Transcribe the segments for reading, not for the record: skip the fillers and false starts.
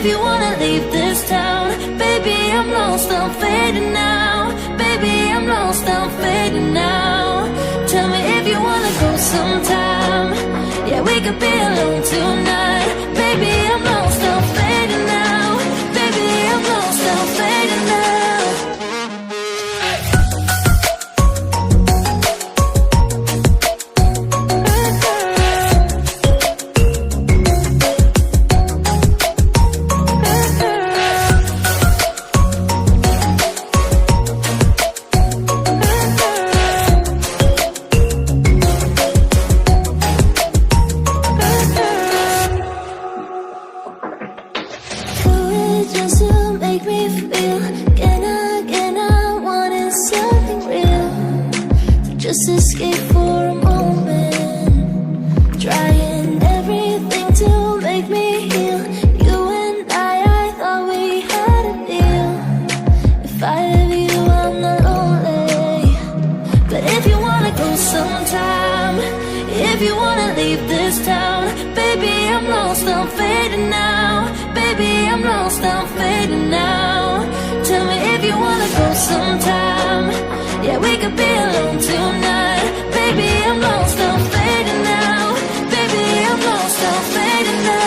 if you wanna leave this town. Baby, I'm lost, I'm fading now. Baby, I'm lost, I'm fading now. Tell me if you wanna go sometime. Yeah, we could be alone tonight. Baby, I'm lost, I'm fading now. Baby, I'm lost, I'm fading now. Just escape for a moment, trying everything to make me heal. You and I thought we had a deal. If I have you, I'm not lonely. But if you wanna go sometime, if you wanna leave this town, baby, I'm lost, I'm fading now. Baby, I'm lost, I'm fading now. Tell me if you wanna go sometime. Yeah, we could be alone tonight. Baby, I'm lost, I'm fading now. Baby, I'm lost, I'm fading now.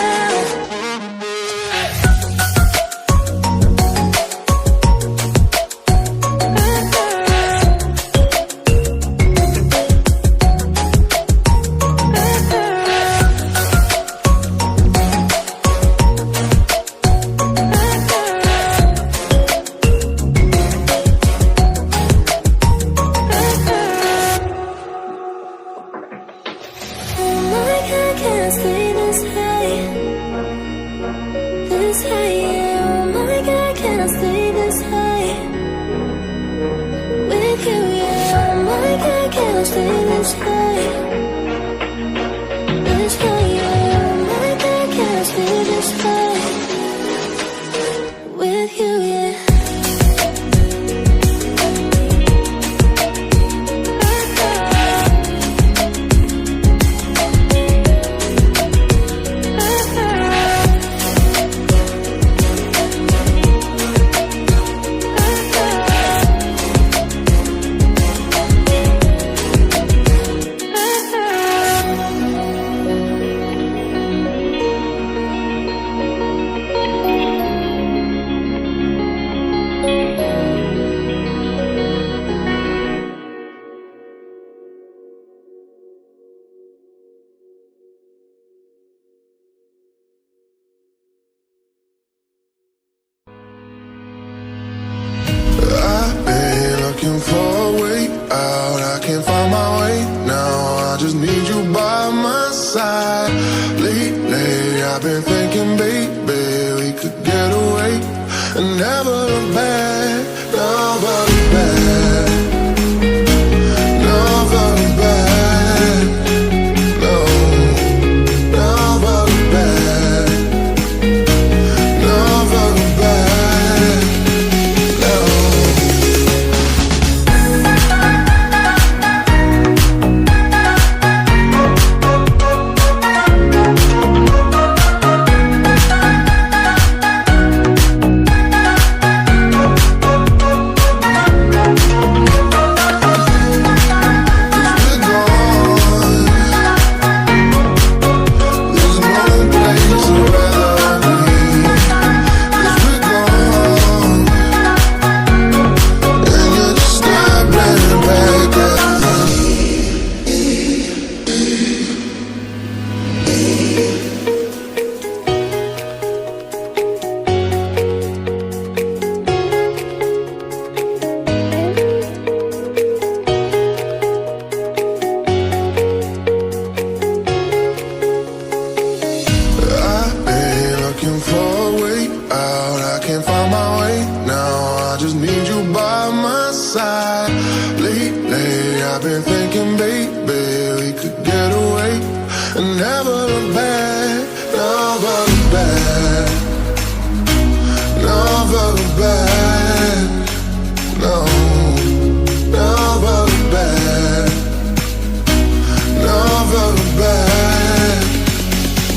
Back,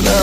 no.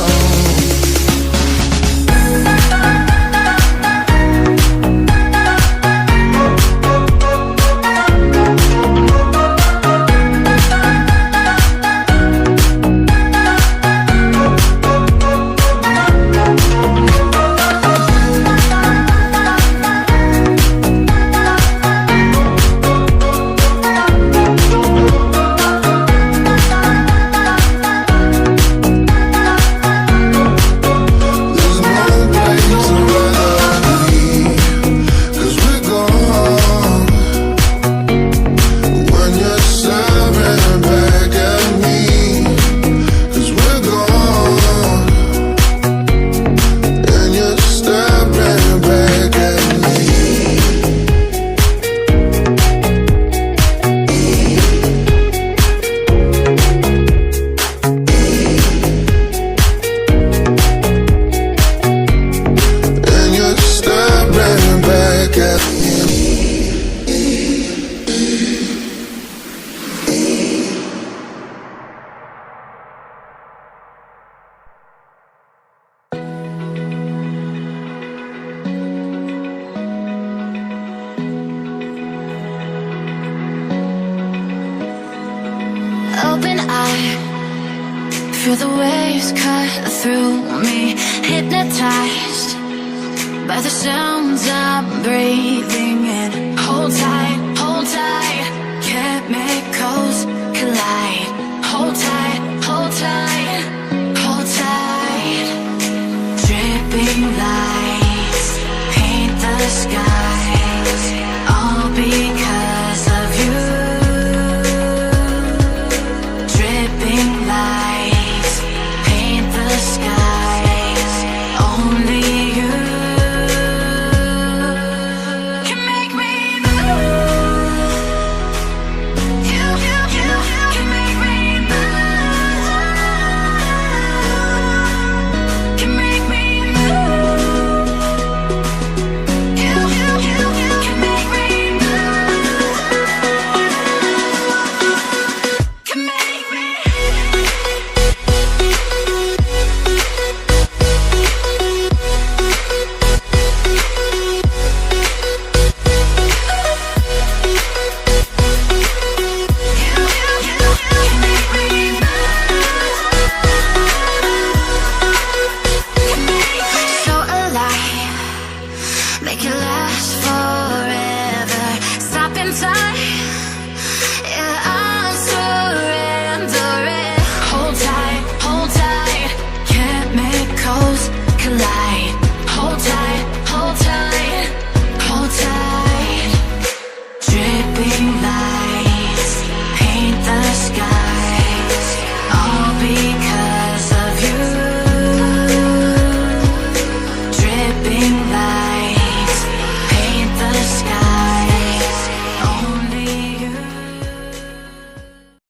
Feel the waves cut through me, hypnotized by the sounds I'm breathing in. Hold tight, chemicals collide. Hold tight,